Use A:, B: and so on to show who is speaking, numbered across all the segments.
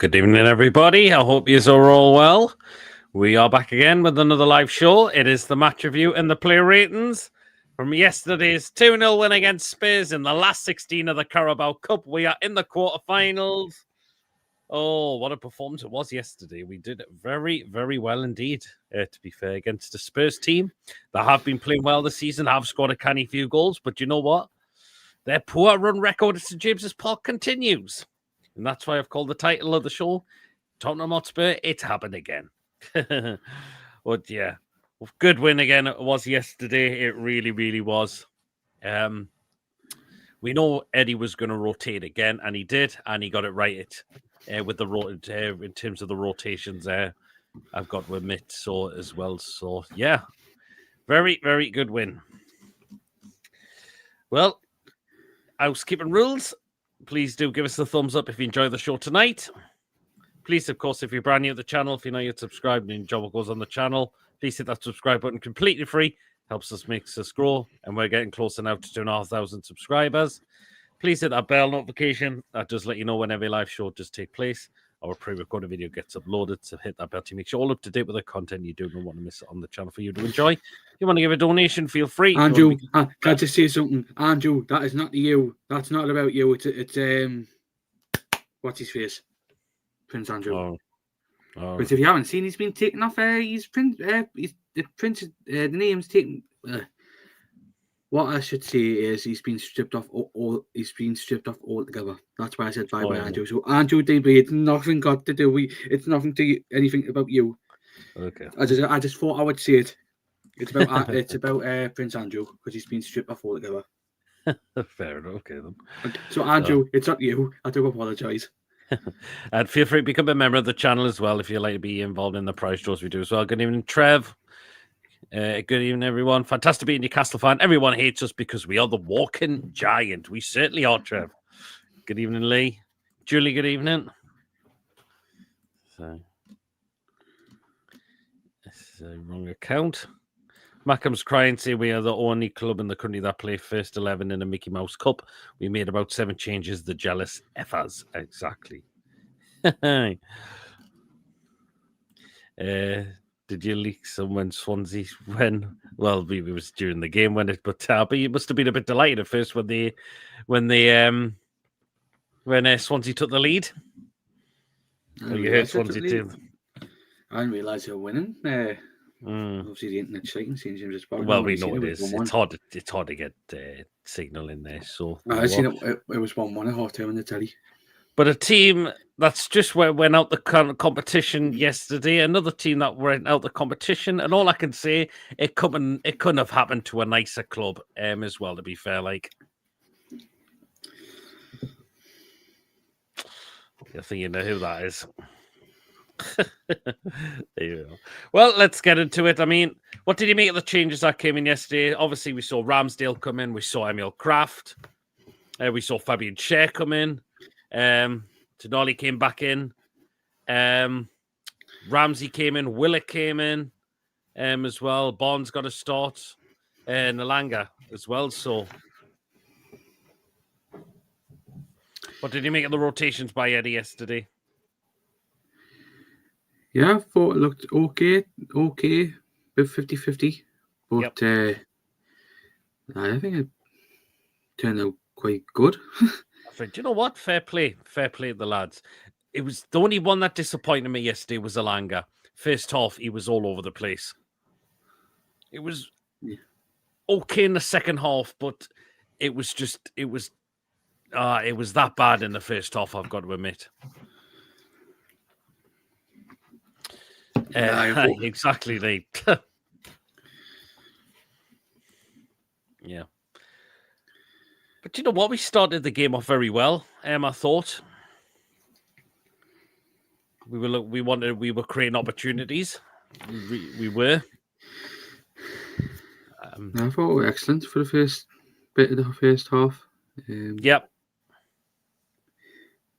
A: Good evening, everybody. I hope you're all well. We are back again with another live show. It is the match review and the player ratings from yesterday's 2-0 win against Spurs in the last 16 of the Carabao Cup. We are in the quarterfinals. Oh, what a performance it was yesterday. We did it very, very well indeed, to be fair, against the Spurs team. They have been playing well this season, have scored a canny few goals, but you know what? Their poor run record at St James's Park continues. And that's why I've called the title of the show, Tottenham Hotspur, It's Happened Again. But yeah, good win again it was yesterday. It really, really was. We know Eddie was going to rotate again, and he did, and he got it right with the in terms of the rotations there. I've got to admit so as well. So yeah, very, very good win. Well, housekeeping rules. Please do give us a thumbs up if you enjoy the show tonight. Please, of course, if you're brand new to the channel, if you're not yet subscribed and enjoy what goes on the channel, please hit that subscribe button, completely free. Helps us, makes us grow, and we're getting closer now to 2,500 subscribers. Please hit that bell notification. That does let you know whenever a live show does take place. Our pre-recorded video gets uploaded, so hit that bell to make sure you're all up to date with the content you do and want to miss it on the channel for you to enjoy. If you want to give a donation, feel free.
B: Andrew, can I just say something? Andrew, that is not you. That's not about you. It's what's his face? Prince Andrew.
A: Oh.
B: But if you haven't seen, he's been taken off. The name's taken. What I should say is he's been stripped off. He's been stripped off altogether. That's why I said bye, Andrew. So Andrew DB, it's nothing got to do. It's nothing to anything about you.
A: Okay.
B: I just thought I would say it. It's about Prince Andrew because he's been stripped off altogether.
A: Fair enough. Okay then.
B: So Andrew, it's not you. I do apologise.
A: And feel free to become a member of the channel as well if you'd like to be involved in the prize draws we do as well. Good evening, Trev. Good evening, everyone. Fantastic being a Newcastle fan. Everyone hates us because we are the walking giant. We certainly are, Trev. Good evening, Lee. Julie, good evening. So, this is a wrong account. Mackham's crying, saying we are the only club in the country that play first 11 in a Mickey Mouse Cup. We made about 7 changes. The jealous effers. Exactly. Did you leak some when Swansea well, it was during the game but you must have been a bit delighted at first when Swansea took the lead. You heard Swansea too.
B: I didn't realise they were winning. Obviously, the internet shaking.
A: Well, we know it is. It's hard to get signal in there. So
B: I seen it was 1-1 at half time on the telly.
A: But a team that's just went out the competition yesterday, another team that went out the competition, and all I can say, it couldn't have happened to a nicer club as well, to be fair. Like, I think you know who that is. There you go. Well, let's get into it. I mean, what did you make of the changes that came in yesterday? Obviously, we saw Ramsdale come in. We saw Emil Kraft. We saw Fabian Schär come in. Tonali came back in. Ramsey came in. Willett came in as well. Bond's got a start. Nalanga as well. So, what did you make of the rotations by Eddie yesterday?
B: Yeah, I thought it looked okay, with 50-50. But yep. I think it turned out quite good.
A: Do you know what? Fair play to the lads. It was the only one that disappointed me yesterday was Alanga. First half, he was all over the place. It was okay in the second half, but it was that bad in the first half, I've got to admit. Exactly, Lee. Yeah. But you know what? We started the game off very well. I thought we were creating opportunities. We were.
B: I thought we were excellent for the first bit of the first half.
A: Yep.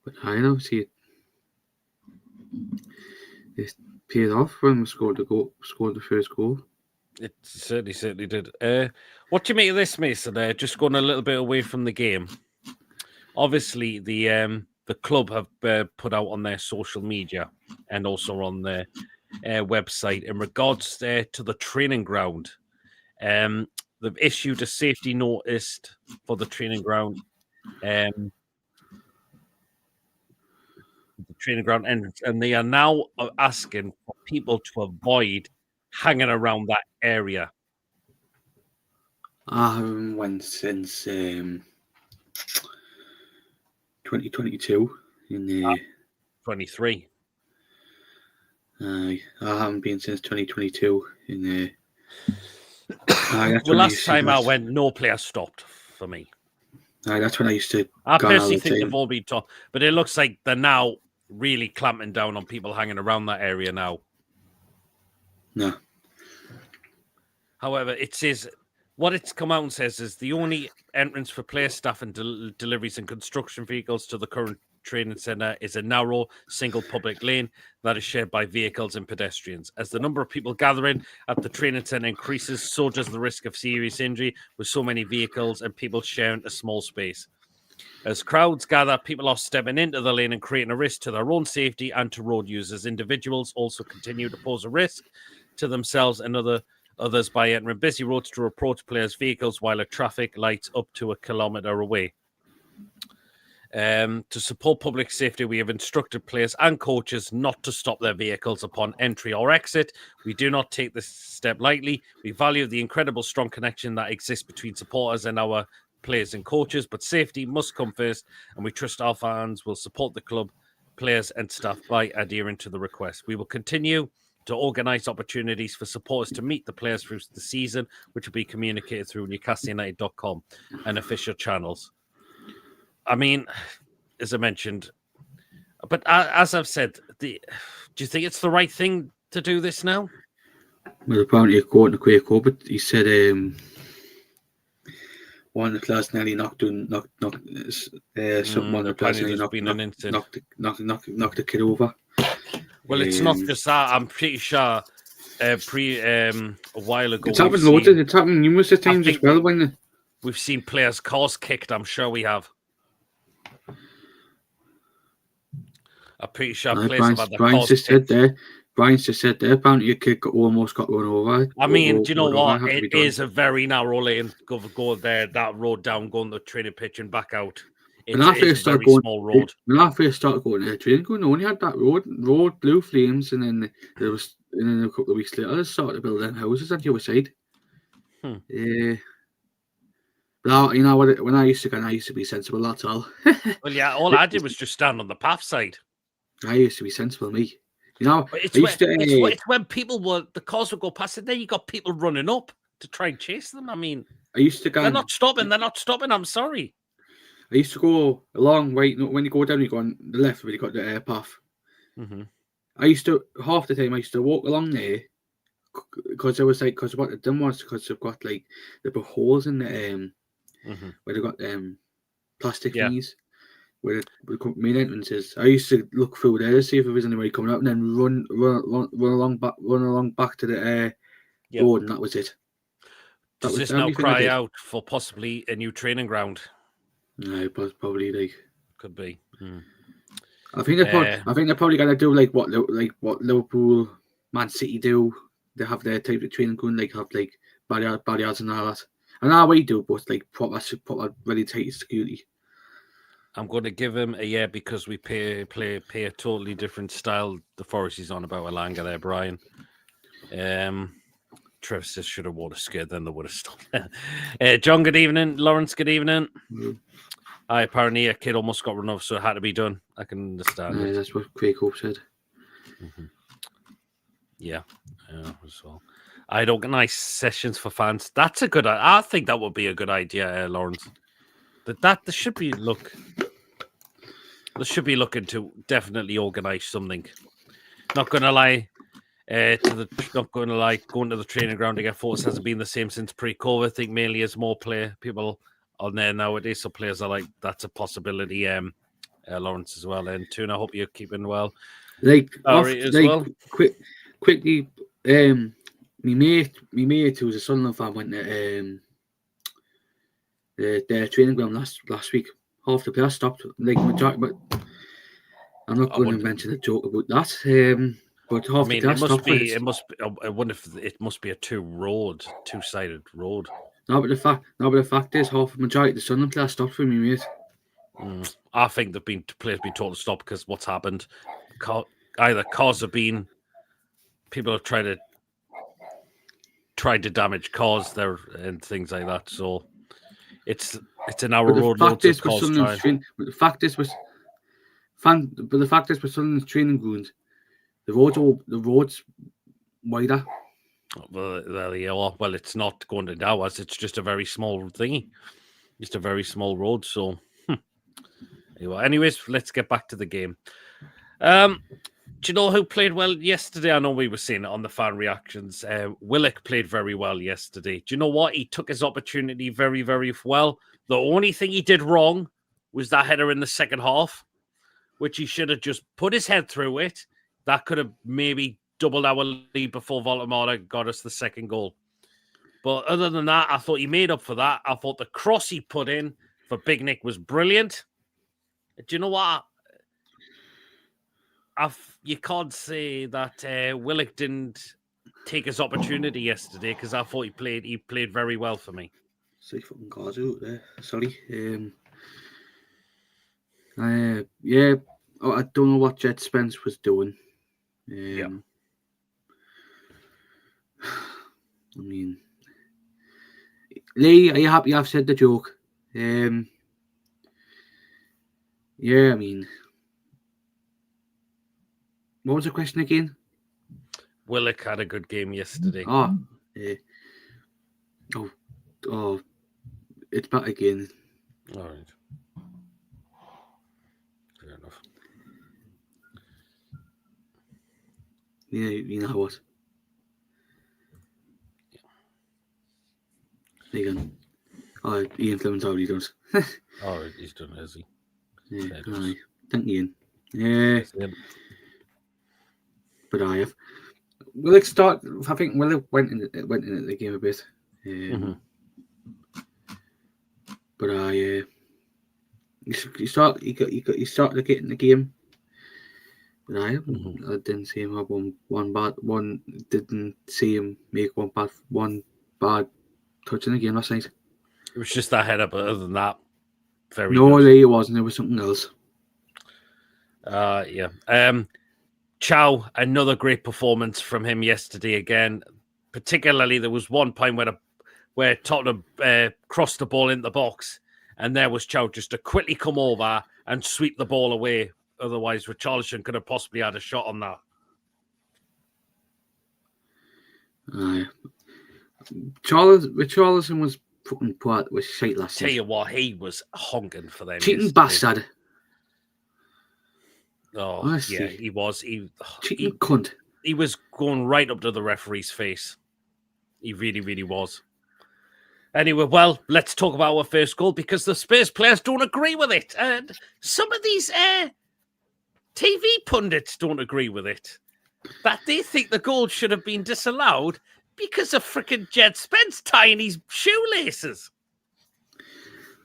B: But I know, see it paid off when we scored the first goal.
A: It certainly did. What do you make of this, Mason? Just going a little bit away from the game. Obviously, the the club have put out on their social media and also on their website in regards to the training ground. They've issued a safety notice for the training ground. The training ground entrance, and they are now asking for people to avoid hanging around that area.
B: I haven't went since 2022 in the
A: 23.
B: I haven't been since 2022 in the.
A: The last time I went, no player stopped for me.
B: That's when I used to.
A: I personally think they've all been taught, but it looks like they're now really clamping down on people hanging around that area now.
B: No.
A: However, it says what it's come out and says is the only entrance for player staff and deliveries and construction vehicles to the current training centre is a narrow single public lane that is shared by vehicles and pedestrians. As the number of people gathering at the training centre increases, so does the risk of serious injury with so many vehicles and people sharing a small space. As crowds gather, people are stepping into the lane and creating a risk to their own safety and to road users. Individuals also continue to pose a risk to themselves and others by entering busy roads to approach players' vehicles while at traffic lights up to 1 kilometre away. To support public safety, we have instructed players and coaches not to stop their vehicles upon entry or exit. We do not take this step lightly. We value the incredible strong connection that exists between supporters and our players and coaches, but safety must come first, and we trust our fans will support the club, players and staff by adhering to the request. We will continue to organise opportunities for supporters to meet the players through the season, which will be communicated through NewcastleUnited.com and official channels. I mean, as I mentioned, but as I've said, do you think it's the right thing to do this now?
B: Well, apparently according to Quaker, but he said one of the players nearly knocked one of the players nearly knocked the kid over.
A: Well, it's not just that. I'm pretty sure a while ago
B: it's happened loads. It's happened numerous times as well. When
A: we've seen players' cars kicked, I'm sure we have. I'm pretty sure players have had their cars kicked.
B: Brian's just said there, apparently a kid almost got run over.
A: I mean, do you know what? It is a very narrow lane. Go there, that road down, going to the training pitch and back out. It's a very small road.
B: When I first started going to the training ground, only had that road, blue flames, and then a couple of weeks later, they started to build them houses on the other side. But you know what? When I used to go, I used to be sensible. That's all.
A: Well, yeah, all I did was just stand on the path side.
B: I used to be sensible, me. You know,
A: it's when the cars would go past, and then you got people running up to try and chase them. I mean,
B: I used to go.
A: They're not stopping. I'm sorry.
B: I used to go along right when you go down, you go on the left where you got the air path.
A: Mm-hmm.
B: I used to half the time I used to walk along there because what I done was because they've got like they put holes in the where they got plastic thingies. Where the main entrance is. I used to look through there to see if there was anybody coming up, and then run along back to the road, and that was it.
A: Does this now cry out for possibly a new training ground?
B: No, probably like
A: could be.
B: I think they're probably gonna do like what Liverpool, Man City do. They have their type of training ground, like have like barriers and all that. And now we do, but like proper really tight security.
A: I'm going to give him a yeah because we play a totally different style. The Forest is on about Alanga there, Brian. Trevor says should have worn a skirt, then they would have stopped. John, good evening. Lawrence, good evening. Apparently a kid almost got run off, so it had to be done. I can understand it.
B: That's what Craig Hope said.
A: Yeah, as well. I'd organise sessions for fans. That's a good. I think that would be a good idea, Lawrence. They should be looking to definitely organise something. Not going to lie, going to the training ground to get photos hasn't been the same since pre-COVID. I think mainly as more people on there nowadays, so players are like that's a possibility. Lawrence as well, and Tuna, I hope you're keeping well.
B: Quickly, my mate who's a Sunderland fan went to the training ground last week. Half the players stopped. Like majority, but I'm not
A: I
B: going to
A: wouldn't.
B: mention a joke about that. But half the class stop for
A: It must be. I wonder if it must be a two-sided road.
B: No, but the fact is, half the majority of the Sunderland players stopped for me, mate.
A: I think players been told to stop because what's happened. Either cars have been, people have tried to damage cars there and things like that. So it's a narrow road. Loads of cars trying.
B: But the fact is, with Sunderland's training ground, the roads wider.
A: Well, there you are. Well, it's not going to Dowers. It's just a very small thingy. Just a very small road. So, anyway, anyways, let's get back to the game. Do you know who played well yesterday? I know we were seeing it on the fan reactions. Willock played very well yesterday. Do you know what? He took his opportunity very, very well. The only thing he did wrong was that header in the second half, which he should have just put his head through it. That could have maybe doubled our lead before Woltemade got us the second goal. But other than that, I thought he made up for that. I thought the cross he put in for Big Nick was brilliant. Do you know what? You can't say that Willock didn't take his opportunity yesterday because I thought he played very well for me.
B: Sorry, fucking cars out there. Sorry. Yeah. Oh, I don't know what Jed Spence was doing.
A: Yeah.
B: I mean, Lee, are you happy I've said the joke? Yeah, I mean, what was the question again?
A: Willock had a good game yesterday.
B: Oh, it's back again.
A: All right. Fair enough.
B: Yeah, you know what? Again. Oh, Ian Clemens already does.
A: Oh, he's done, has he?
B: Yeah, aye. Thank you, Ian. Yeah. But I have. Willock start. I think Willock went in the game a bit. But you start to get in the game. But I didn't see him have one. Didn't see him make one bad touch in the game last night.
A: It was just that header, but other than that, very
B: no,
A: good.
B: It wasn't. It was something else.
A: Yeah. Chow, another great performance from him yesterday again. Particularly, there was one point where Tottenham crossed the ball into the box, and there was Chow just to quickly come over and sweep the ball away. Otherwise, Richarlison could have possibly had a shot on that.
B: Richarlison was fucking poor. Was shite last night.
A: Tell you what, he was honking for them.
B: Cheating bastard.
A: Oh, honestly. Yeah, he was.
B: Cheating cunt.
A: He was going right up to the referee's face. He really, really was. Anyway, well, let's talk about our first goal because the Spurs players don't agree with it. And some of these TV pundits don't agree with it. That they think the goal should have been disallowed because of frickin' Jed Spence tying his shoelaces.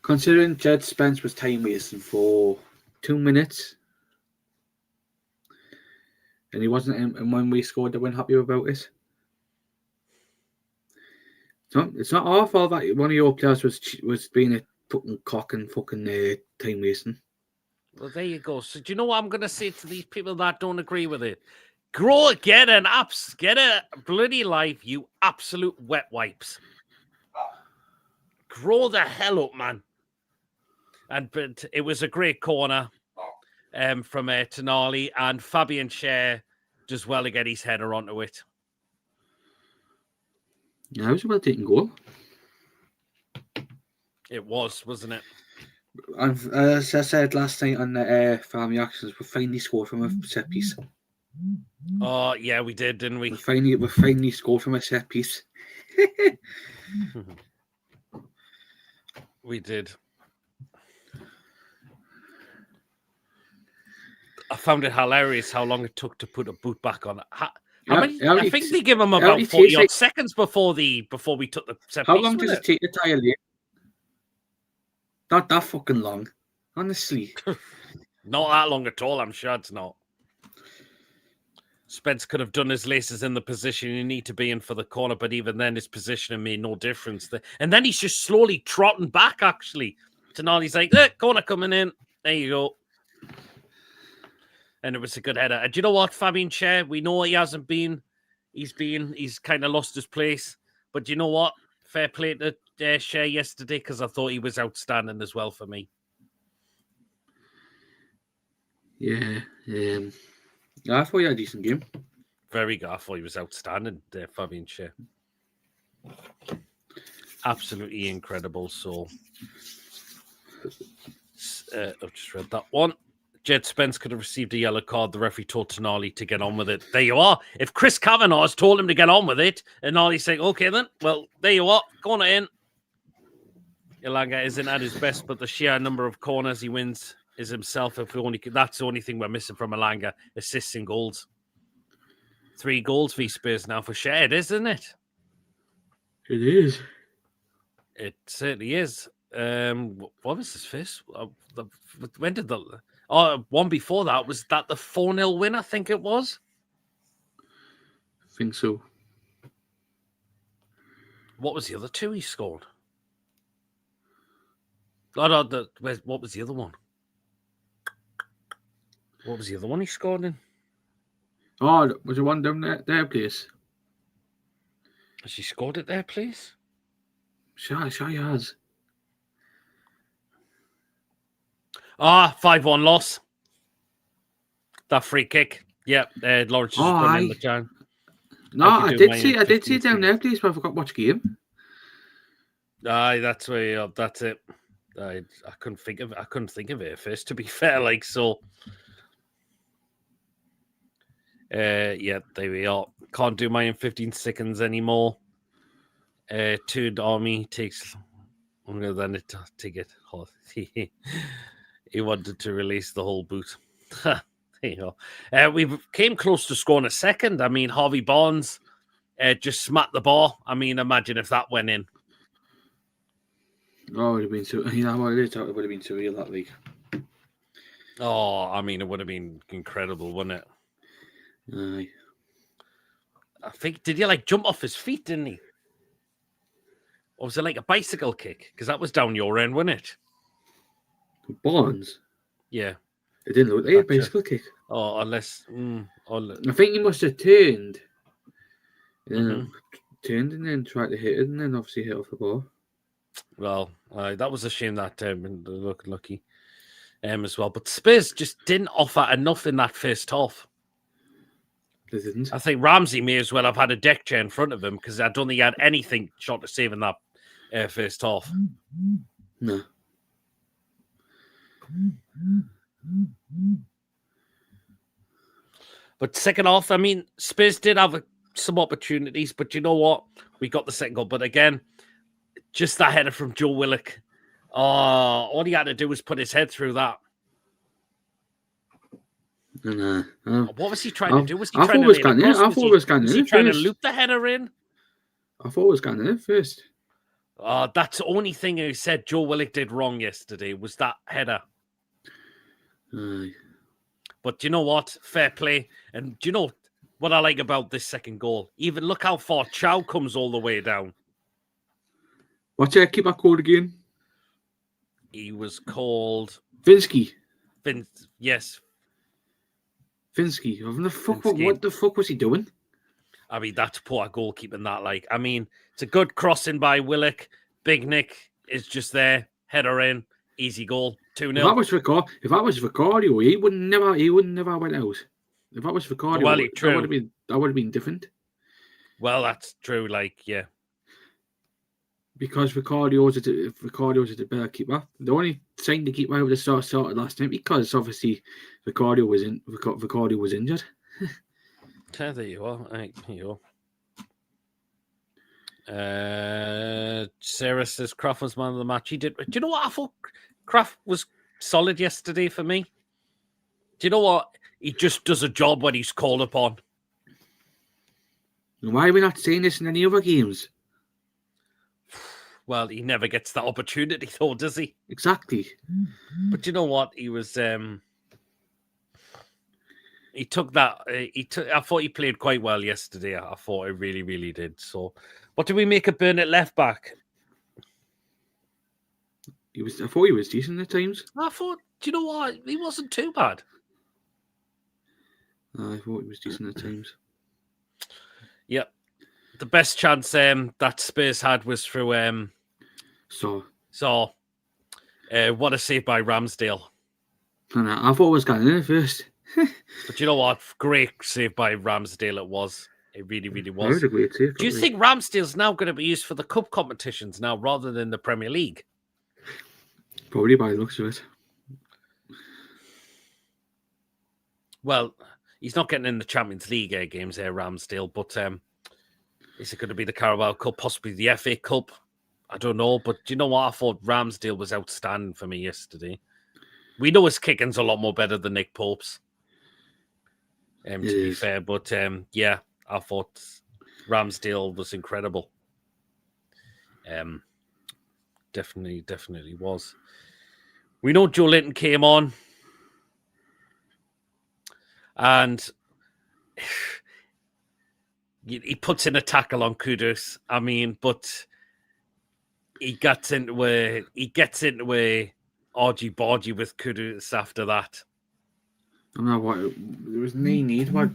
B: Considering Jed Spence was time wasting for 2 minutes, and he wasn't, and when we scored, they weren't happy about it. It's not our fault that one of your players was being a fucking cock and fucking time wasting.
A: Well, there you go. So do you know what I'm going to say to these people that don't agree with it? Get a bloody life, you absolute wet wipes. Grow the hell up, man. But it was a great corner from Tonali, and Fabian Schär does well to get his header onto it.
B: Yeah, it was a well-taken goal.
A: It was, wasn't it?
B: And as I said last night on the fan reactions, we finally scored from a set piece.
A: Oh, yeah, we did, didn't we?
B: We finally scored from a set piece.
A: We did. I found it hilarious how long it took to put a boot back on. I think they give him about 40 seconds before we took the set piece.
B: How long does it take to tie a lane? Not that fucking long, honestly.
A: Not that long at all, I'm sure it's not. Spence could have done his laces in the position you need to be in for the corner, but even then his positioning made no difference. And then he's just slowly trotting back, actually. Tonali's like, corner coming in. There you go. And it was a good header. And do you know what, Fabian Schär? We know he hasn't been. He's kind of lost his place. But do you know what? Fair play to Schär yesterday, because I thought he was outstanding as well for me.
B: Yeah. I thought he had a decent game.
A: Very good. I thought he was outstanding, Fabian Schär. Absolutely incredible. So, I've just read that one. Jed Spence could have received a yellow card. The referee told Tonali to get on with it. There you are. If Chris Kavanagh has told him to get on with it, and Tonali's saying, okay then, well, there you are. Corner in. Elanga isn't at his best, but the sheer number of corners he wins is himself. That's the only thing we're missing from Elanga, assists and goals. 3 goals for Spurs now for Schär, isn't it?
B: It is.
A: It certainly is. What was his first? When did the one before that? Was that the 4-0 win? I think it was.
B: I think so.
A: What was the other 2 he scored? What was the other one? What was the other one he scored in?
B: Oh, was the one down their place?
A: Has he scored it there, please?
B: Sure he has.
A: 5-1 loss. That free kick. Yeah, Lawrence just done in the time.
B: No, I did see it down their place, but I forgot which game.
A: Aye, that's where. That's it. I couldn't think of it at first. To be fair, like so. Yeah, there we are. Can't do mine in 15 seconds anymore. 2 Army takes longer than it to get hot. He wanted to release the whole boot. There you go. We came close to scoring a second. I mean, Harvey Barnes just smacked the ball. I mean, imagine if that went in.
B: Oh, it would have been so. You know what it is? It would have been surreal, that league.
A: Oh, I mean, it would have been incredible, wouldn't it?
B: Aye.
A: I think, did he jump off his feet, didn't he? Or was it like a bicycle kick? Because that was down your end, wasn't it?
B: Bonds?
A: Yeah.
B: It didn't look like a bicycle kick.
A: Oh, unless...
B: I think he must have turned. Turned and then tried to hit it and then obviously hit off the ball.
A: Well, that was a shame that looked lucky as well. But Spurs just didn't offer enough in that first half.
B: They didn't.
A: I think Ramsey may as well have had a deck chair in front of him, because I don't think he had anything short of saving that first half.
B: No.
A: But second half, I mean, Spurs did have some opportunities, but you know what? We got the second goal. But again, just that header from Joe Willock. Oh, all he had to do was put his head through that. What was he trying to do? Was he trying to
B: loop
A: the header in?
B: I thought it was going in first.
A: That's the only thing he said Joe Willock did wrong yesterday, was that header.
B: Aye.
A: But you know what? Fair play. And do you know what I like about this second goal? Even look how far Chow comes all the way down.
B: What's your keeper called again?
A: He was called...
B: Vinsky.
A: Yes.
B: Vinsky. What the fuck was he doing?
A: I mean, that's poor goalkeeping, that. I mean, it's a good crossing by Willock. Big Nick is just there. Header in. Easy goal. 2-0.
B: If that was Vicario, he would never went out. If that was Vicario, that would have been different.
A: Well, that's true, yeah.
B: Because Vicario's a better keeper. The only sign the keeper would have started last night, because obviously Vicario was injured.
A: There you are. Right, here you go. Sarah says Kraft was man of the match. He did. Do you know what? I thought Kraft was solid yesterday for me. Do you know what? He just does a job when he's called upon.
B: Why are we not saying this in any other games?
A: Well, he never gets that opportunity, though, does he?
B: Exactly.
A: But you know what? He was he took that. I thought he played quite well yesterday. I thought he really, really did. So, what do we make of Burnett left back?
B: I thought he was decent at times.
A: I thought, do you know what? He wasn't too bad.
B: I thought he was decent at times.
A: Yep. The best chance that Spurs had was through
B: So
A: what a save by Ramsdale.
B: And I thought it was going in at first.
A: But you know what? Great save by Ramsdale it was. It really, really
B: That
A: was.
B: was a great save.
A: Do you think Ramsdale's now going to be used for the cup competitions now rather than the Premier League?
B: Probably by the looks of it.
A: Well, he's not getting in the Champions League games here, Ramsdale, but is it going to be the Carabao Cup, possibly the FA Cup? I don't know, but do you know what? I thought Ramsdale was outstanding for me yesterday. We know his kicking's a lot more better than Nick Pope's, to be fair, but yeah, I thought Ramsdale was incredible. Definitely was. We know Joe Linton came on and he puts in a tackle on Kudus. I mean, but he gets into a argy-bargy with Kudus after that.
B: I don't know what there was no need. What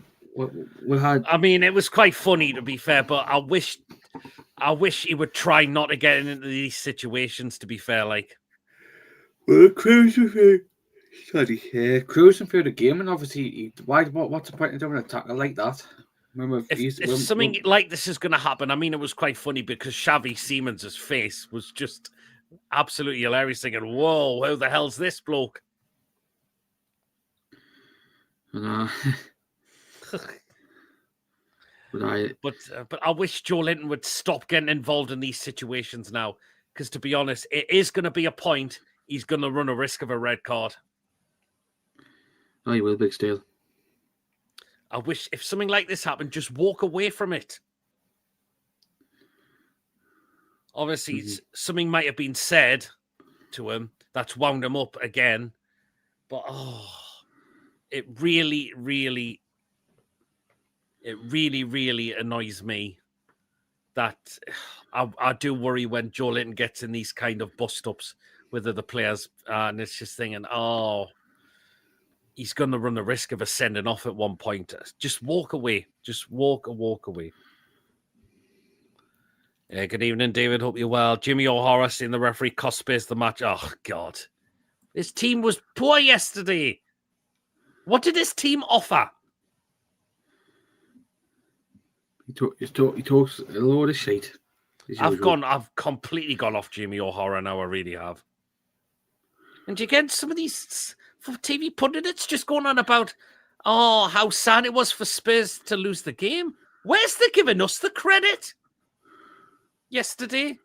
B: we had.
A: I mean, it was quite funny to be fair, but I wish he would try not to get into these situations. To be fair, like.
B: Well, cruising through the game, and obviously, what's the point of doing a tackle like that? Remember,
A: if something like this is going to happen, I mean, it was quite funny because Xavi Simons' face was just absolutely hilarious, thinking, "Whoa, who the hell's this bloke?"
B: But
A: I wish Joe Linton would stop getting involved in these situations now, because to be honest, it is going to be a point he's going to run a risk of a red card.
B: Oh, he will, big steel.
A: I wish if something like this happened, just walk away from it. Obviously, something might have been said to him that's wound him up again, but it really annoys me that I do worry when Joe Linton gets in these kind of bust-ups with other players, and it's just thinking, he's going to run the risk of a sending off at one point. Just walk away. Just walk away. Good evening, David. Hope you're well. Jimmy O'Hara saying the referee cost Spurs the match. Oh, God. His team was poor yesterday. What did his team offer?
B: He talks a load of shit.
A: I've completely gone off Jimmy O'Hara now. I really have. And you get some of these TV pundits just going on about, how sad it was for Spurs to lose the game. Where's they giving us the credit? Yesterday,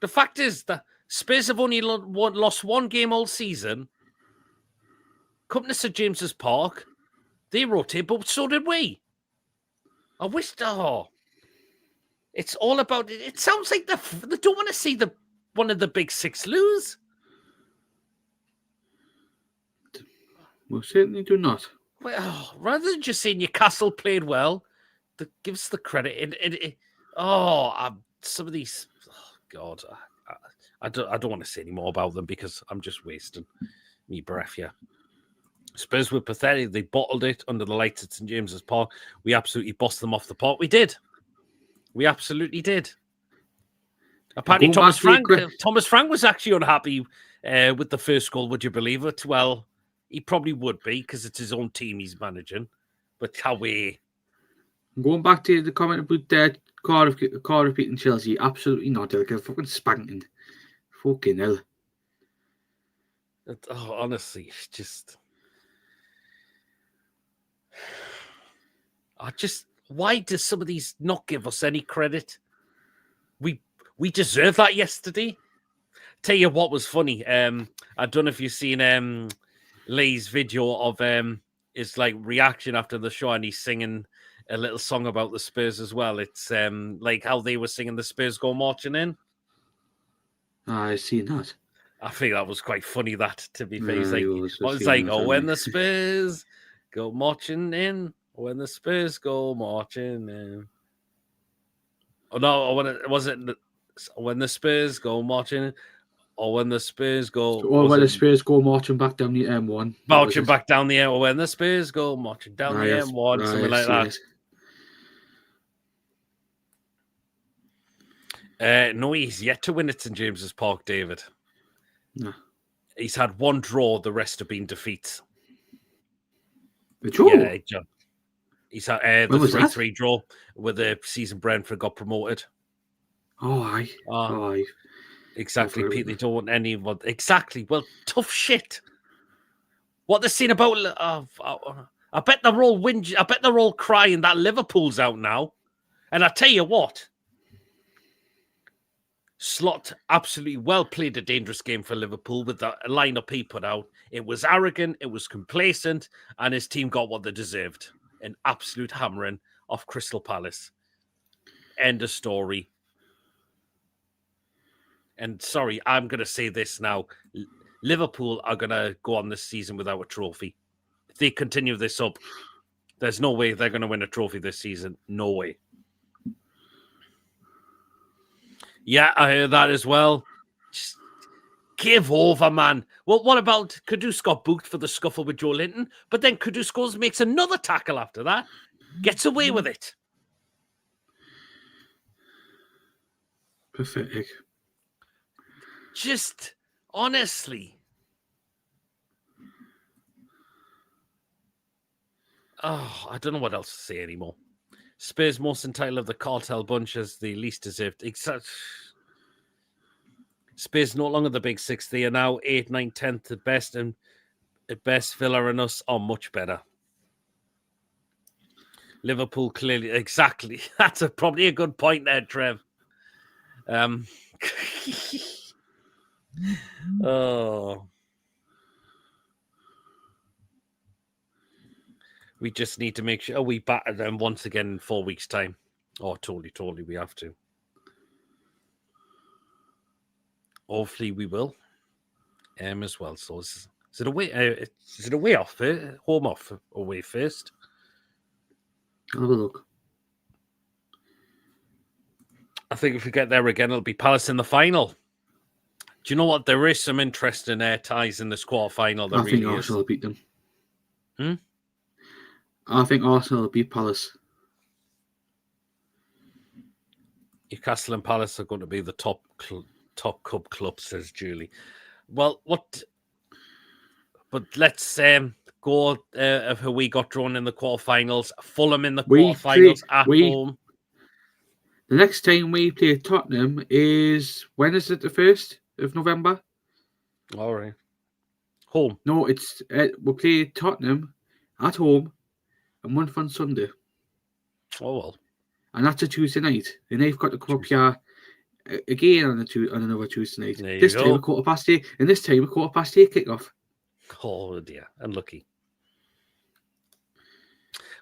A: the fact is that Spurs have only lost one game all season. Come to St James's Park, they rotate, but so did we. I wish. It's all about. It sounds like they don't want to see one of the big six lose.
B: We certainly do not.
A: Well, rather than just saying Newcastle played well, that gives the credit. Some of these. Oh God, I don't want to say any more about them because I'm just wasting me breath here. Spurs were pathetic. They bottled it under the lights at St James's Park. We absolutely bossed them off the park. We did. We absolutely did. Apparently, Thomas Frank was actually unhappy with the first goal. Would you believe it? Well, he probably would be because it's his own team he's managing. But
B: going back to the comment about Cardiff beating Chelsea, absolutely not. They'll get fucking spanking. Fucking hell.
A: Honestly, it's just. Why does some of these not give us any credit? We deserve that yesterday. Tell you what was funny. I don't know if you've seen Lee's video of his reaction after the show, and he's singing a little song about the Spurs as well. It's like how they were singing the Spurs go marching in.
B: I've seen that.
A: I think that was quite funny. That to be fair, he's
B: when the Spurs
A: go marching in. When the Spurs go marching in. Oh no! When the Spurs go marching in, or when the Spurs go?
B: Or
A: Was
B: when the
A: it
B: Spurs go marching back down the M1. That was
A: marching
B: it.
A: back down the M? Or when the Spurs go marching down the M1, something like that.
B: Yes.
A: No, he's yet to win at St James's Park, David.
B: No.
A: He's had one draw, the rest have been defeats.
B: The draw?
A: Yeah, he's had the 3-3 draw where the season Brentford got promoted.
B: Oh, aye. Aye.
A: Exactly, Pete. They don't want anyone. Exactly. Well, tough shit. What they're saying about... I bet they're all I bet they're all crying that Liverpool's out now. And I tell you what, Slot absolutely well played a dangerous game for Liverpool with the lineup he put out. It was arrogant, it was complacent, and his team got what they deserved. An absolute hammering off Crystal Palace. End of story. And sorry, I'm going to say this now. Liverpool are going to go on this season without a trophy. If they continue this up, there's no way they're going to win a trophy this season. No way. Yeah, I heard that as well. Just give over, man. Well, what about Kudus got booked for the scuffle with Joe Linton, but then Kudus makes another tackle after that. Gets away with it.
B: Pathetic.
A: Just, honestly. Oh, I don't know what else to say anymore. Spurs most entitled of the cartel bunch as the least deserved. Spurs no longer the big six. They are now 8th, 9th, 10th at best, and at best Villa and us are much better. Liverpool clearly, exactly. That's probably a good point there, Trev. Oh. We just need to make sure we batter them once again in 4 weeks' time. Oh, totally, we have to. Hopefully, we will. As well. So, is it away off? Home off? Away first?
B: I'll have a look.
A: I think if we get there again, it'll be Palace in the final. Do you know what? There is some interesting ties in this quarter-final.
B: I think Arsenal will beat them. I think Arsenal will beat Palace.
A: Newcastle and Palace are going to be the top cup club, says Julie. Well, what? But let's go of who we got drawn in the quarterfinals. Fulham in the quarterfinals at home.
B: The next time we play Tottenham is, when is it? The 1st of November.
A: All right. Home.
B: No, it's we'll play Tottenham at home a month on Sunday.
A: Oh well.
B: And that's a Tuesday night. And they've got to come up here again on another Tuesday night. This time a 8:15, and this time a 8:15 kickoff.
A: Oh dear, unlucky.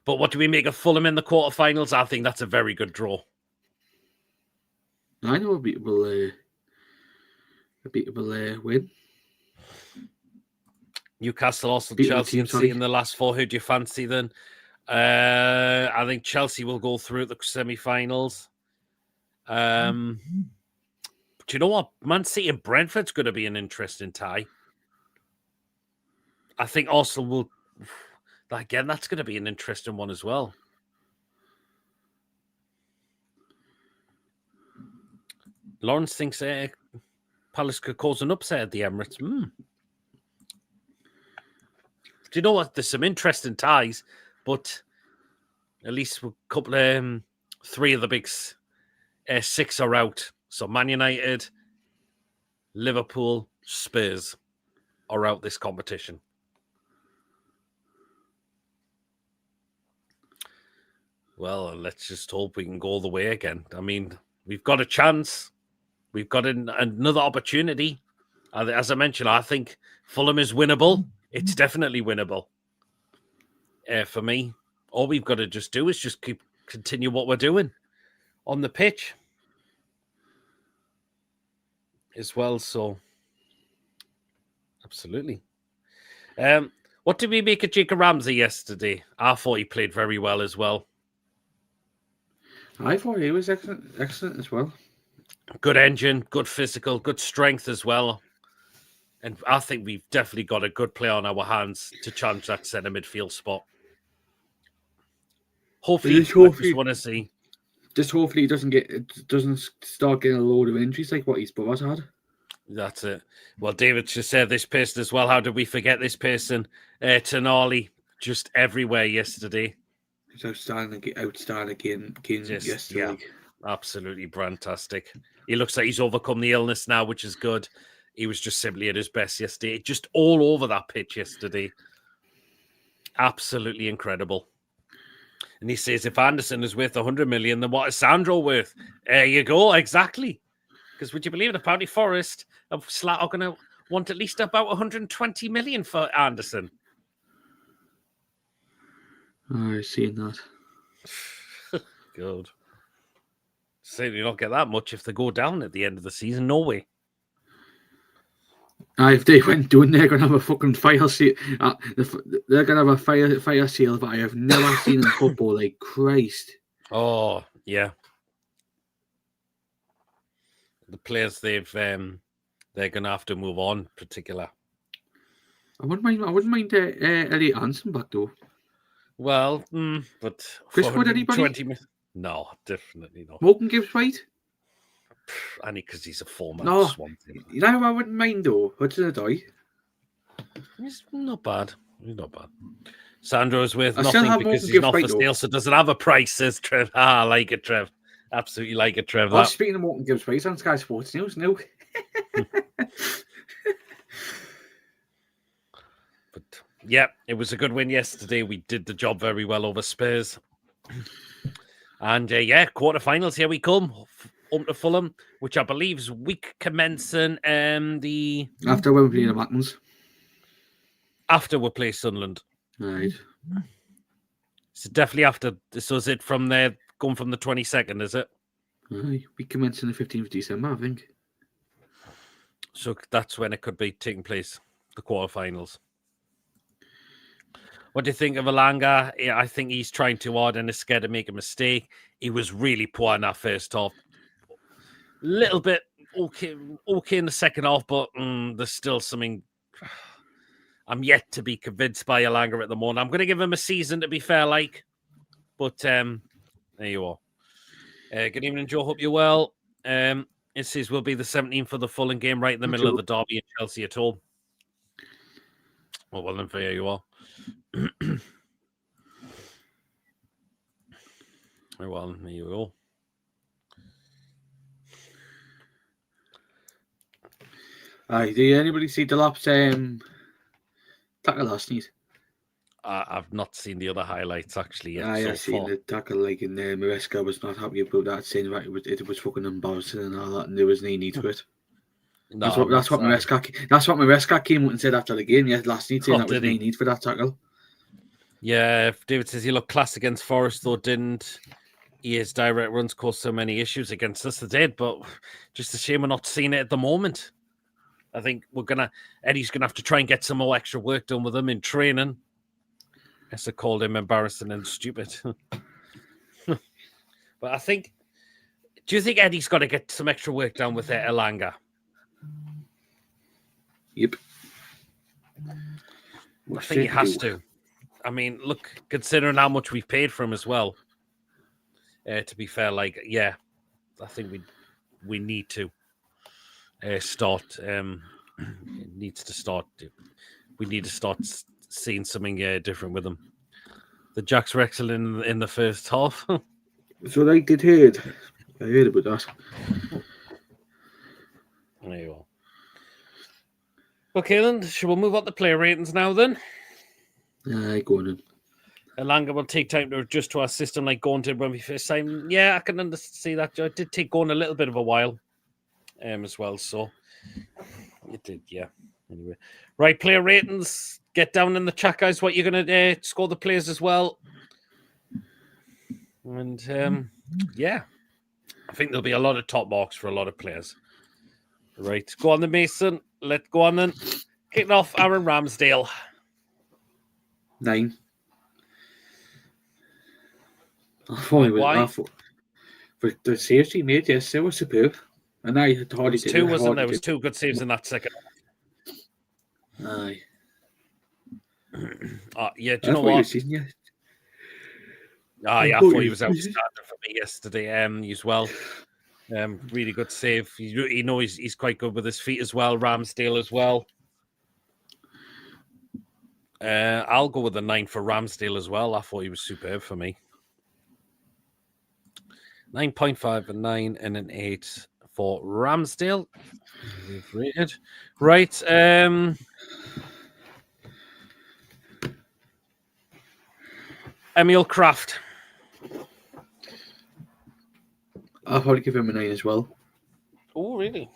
A: But what do we make of Fulham in the quarterfinals? I think that's a very good draw.
B: I know a beatable win.
A: Newcastle, also Chelsea, and City in the last 4. Who do you fancy then? I think Chelsea will go through at the semi-finals. But you know what? Man City and Brentford's going to be an interesting tie. I think Arsenal will... Again, that's going to be an interesting one as well. Lawrence thinks Palace could cause an upset at the Emirates. Do you know what? There's some interesting ties, but at least a couple of 3 of the big 6 are out. So Man United, Liverpool, Spurs are out this competition. Well, let's just hope we can go all the way again. I mean, we've got a chance. We've got another opportunity. As I mentioned, I think Fulham is winnable. It's definitely winnable. For me, all we've got to just do is just continue what we're doing on the pitch as well. So, absolutely. Well, What did we make of Jacob Ramsey yesterday? I thought he played very well as well.
B: I thought he was excellent as well.
A: Good engine, good physical, good strength as well. And I think we've definitely got a good player on our hands to challenge that centre midfield spot. Hopefully, I just want to see.
B: Just hopefully he doesn't start getting a load of injuries like what his brothers had.
A: That's it. Well, David just said this person as well. How did we forget this person? Tonali, just everywhere yesterday.
B: He's outstanding again yesterday.
A: Yeah, absolutely fantastic. He looks like he's overcome the illness now, which is good. He was just simply at his best yesterday. Just all over that pitch yesterday. Absolutely incredible. And he says, if Anderson is worth 100 million, then what is Sandro worth? There you go, exactly. Because would you believe it? Apparently Forest are going to want at least about 120 million for Anderson.
B: I've seen that.
A: Good. Certainly not get that much if they go down at the end of the season. No way.
B: If they went down, they're going to have a fucking fire sale. They're going to have a fire sale that I have never seen in football. Like Christ.
A: Oh yeah. The players they're going to have to move on. Particular.
B: I wouldn't mind Elliot Hansen back though.
A: Well, but
B: Chris Wood, anybody?
A: No, definitely not.
B: Morgan Gibbs-White?
A: Only because he's a former Swamp.
B: You know, I wouldn't mind though. Hudson-Odoi.
A: He's not bad. He's not bad. Sandro's worth
B: I
A: nothing because he's not for sale, so doesn't have a price, says Trev. I like it, Trev. Absolutely like it, Trev.
B: Speaking of Morgan Gibbs-White on Sky Sports News now.
A: But yeah, it was a good win yesterday. We did the job very well over Spurs. And quarterfinals, here we come. Up to Fulham, which I believe is week commencing
B: after when we play the Mattons.
A: After we play Sunderland.
B: Right.
A: So definitely after. So is it from there, going from the 22nd, is it?
B: Aye. We commence on the 15th of December, I think.
A: So that's when it could be taking place, the quarterfinals. What do you think of Alanga? Yeah, I think he's trying too hard and is scared to make a mistake. He was really poor in that first half. Little bit okay in the second half, but there's still something. I'm yet to be convinced by Alanga at the moment. I'm going to give him a season, to be fair, but there you are. Good evening, Joe. Hope you're well. It says we'll be the 17th for the Fulham game, right in the middle of the derby in Chelsea at home. Well, then, there you are. Well, there you go.
B: Aye, did anybody see Delap's tackle last night?
A: I've not seen the other highlights actually yet.
B: I've seen the tackle, in Maresca was not happy about that, saying that it was fucking embarrassing and all that, and there was no need for it. No, that's what Maresca came out and said after the game last night, saying that was no need for that tackle.
A: Yeah, David says he looked class against Forest, though didn't. His direct runs caused so many issues against us. They did, but just a shame we're not seeing it at the moment. I think Eddie's gonna have to try and get some more extra work done with him in training. I guess I called him embarrassing and stupid. But I think, do you think Eddie's got to get some extra work done with Elanga?
B: Yep.
A: I think he has to. I mean, look, considering how much we've paid for him as well. To be fair, I think we need to start. It needs to start. We need to start seeing something different with him. The Jacks were excellent in the first half.
B: So I did hear. I heard about that.
A: There you are. Okay, then. Shall we move on to player ratings now, then?
B: Go on then.
A: Elanga will take time to adjust to our system like Gordon did when we first signed. Yeah, I can see that. It did take Gordon a little bit of a while as well, so it did, yeah. Anyway. Right, player ratings. Get down in the chat, guys, what you're going to score the players as well. And, I think there'll be a lot of top marks for a lot of players. Right, go on then, Mason. Let's go on then. Kicking off, Aaron Ramsdale.
B: 9. I thought he was.
A: Why?
B: I thought, but the saves he made yesterday were superb. And I had
A: There
B: hardly
A: was
B: did.
A: two, wasn't there? There was 2 good saves in that second.
B: Aye.
A: Yeah, do
B: I
A: you know
B: thought he
A: what?
B: was season, yeah.
A: I thought he was outstanding for me yesterday as well. Really good save. You know he's quite good with his feet as well. Ramsdale as well. I'll go with a 9 for Ramsdale as well. I thought he was superb for me. 9.5 and 9 and an 8 for Ramsdale. We've rated. Right. Emil Kraft.
B: I'll probably give him a 9 as well.
A: Oh, really?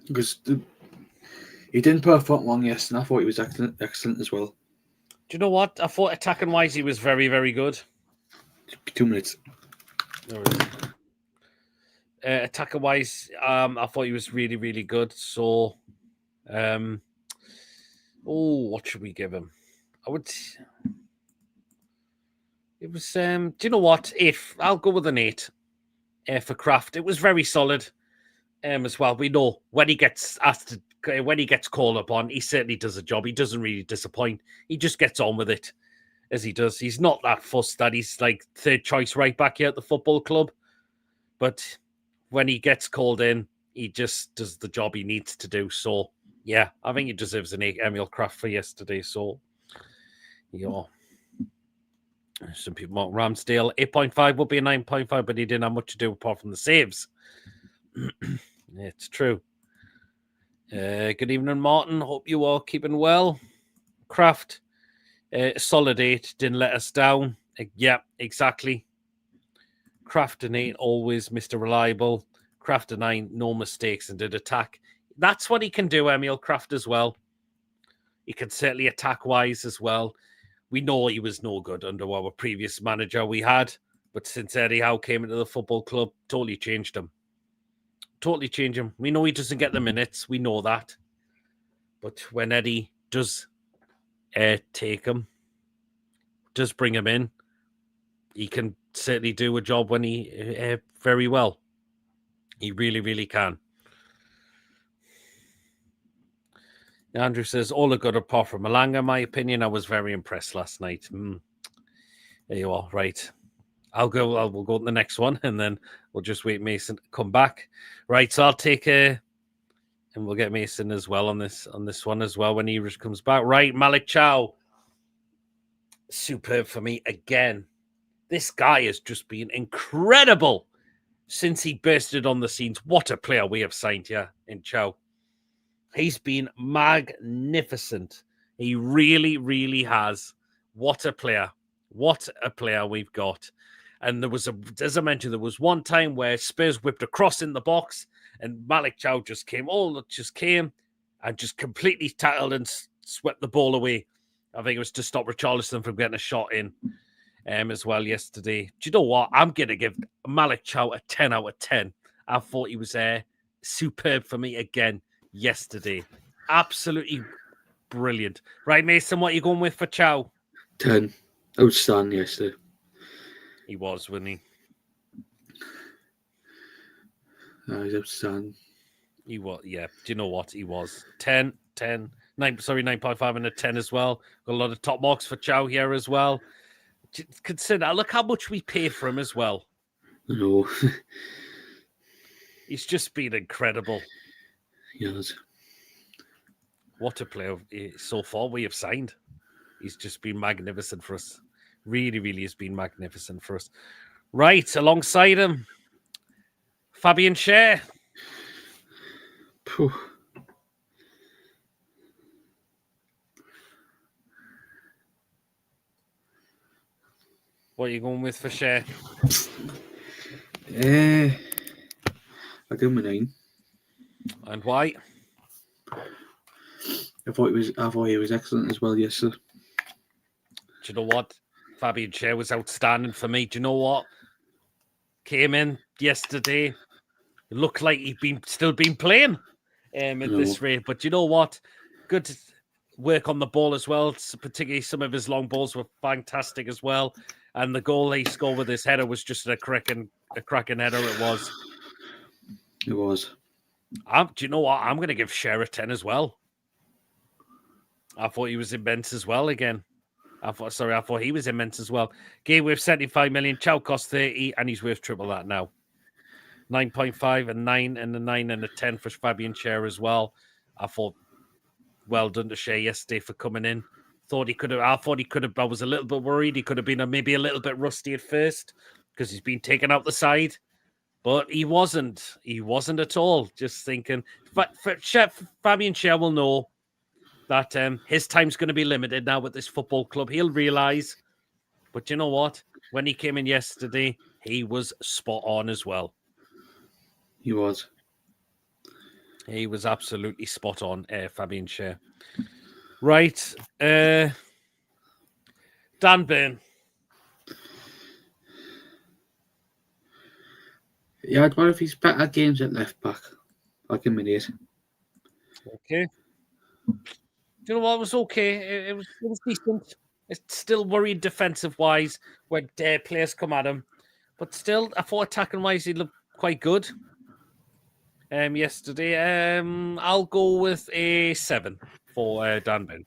B: Because he didn't put a foot wrong yesterday. I thought he was excellent as well.
A: Do you know what? I thought attacking wise he was very, very good.
B: 2 minutes.
A: Attacker wise, I thought he was really, really good. So, what should we give him? I would. It was. Do you know what? If I'll go with an 8 for Kraft, it was very solid. As well, we know when he gets asked to, when he gets called upon, he certainly does a job. He doesn't really disappoint. He just gets on with it as he does. He's not that fussed that he's like 3rd choice right back here at the football club, but when he gets called in, he just does the job he needs to do. So, yeah, I think he deserves an 8 Emil Kraft for yesterday. So, yeah. Some people want Ramsdale. 8.5 would be a 9.5, but he didn't have much to do apart from the saves. It's true. Good evening, Martin. Hope you are keeping well. Kraft, solid 8. Didn't let us down. Yeah, exactly. Kraft an 8, always Mr. Reliable. Kraft a 9, no mistakes and did attack. That's what he can do, Emil Kraft, as well. He can certainly attack-wise as well. We know he was no good under our previous manager we had, but since Eddie Howe came into the football club, totally changed him. Totally change him. We know he doesn't get the minutes. We know that. But when Eddie does take him, does bring him in, he can certainly do a job when he very well. He really, really can. Andrew says, all are good apart from Malanga. In my opinion, I was very impressed last night. There you are. Right. We'll go to the next one, and then we'll just wait Mason to come back. Right, so I'll take and we'll get Mason as well on this one as well when he comes back. Right, Malik Chow. Superb for me again. This guy has just been incredible since he bursted on the scenes. What a player we have signed here in Chow. He's been magnificent. He really, really has. What a player. What a player we've got. And there was, as I mentioned, there was one time where Spurs whipped a cross in the box and Malik Chow just came and just completely tackled and swept the ball away. I think it was to stop Richarlison from getting a shot in as well yesterday. Do you know what? I'm going to give Malik Chow a 10 out of 10. I thought he was superb for me again yesterday. Absolutely brilliant. Right, Mason, what are you going with for Chow?
B: 10. Outstanding yesterday.
A: He was, wasn't he?
B: He's outstanding.
A: He was, yeah. Do you know what? He was. 10, 9.5 and a 10 as well. Got a lot of top marks for Chow here as well. Consider, look how much we pay for him as well.
B: I know.
A: He's just been incredible.
B: Yes.
A: What a player so far we have signed. He's just been magnificent for us. Really, really has been magnificent for us. Right, alongside him, Fabian Schär. What are you going with for Schär?
B: I'll give him a 9.
A: And why?
B: I thought he was excellent as well yesterday.
A: Do you know what? Fabian Schär was outstanding for me. Do you know what? Came in yesterday. It looked like he'd still been playing at this rate. But you know what? Good. work on the ball as well. Particularly some of his long balls were fantastic as well. And the goal he scored with his header was just a cracking header. It was.
B: It was.
A: Do you know what? I'm going to give Schär a 10 as well. I thought he was immense as well again. I thought he was immense as well. Game worth 75 million, Chow cost 30, and he's worth triple that now. 9.5 and 9 and a 9 and a 10 for Fabian Schär as well. I thought well done to Schär yesterday for coming in. I was a little bit worried. He could have been maybe a little bit rusty at first because he's been taken out the side. But he wasn't. He wasn't at all. Just thinking. But Fabian Schär will know that his time's going to be limited now with this football club. He'll realise. But you know what? When he came in yesterday, he was spot on as well.
B: He was.
A: He was absolutely spot on, Fabian Schär. Right. Dan Burn.
B: He had one of his better games at left back. I'll give him an 8.
A: Okay. Do you know what? It was okay. It was decent. It's still worried defensive-wise when players come at him. But still, I thought attacking-wise, he looked quite good yesterday. I'll go with a 7 for Dan Burn.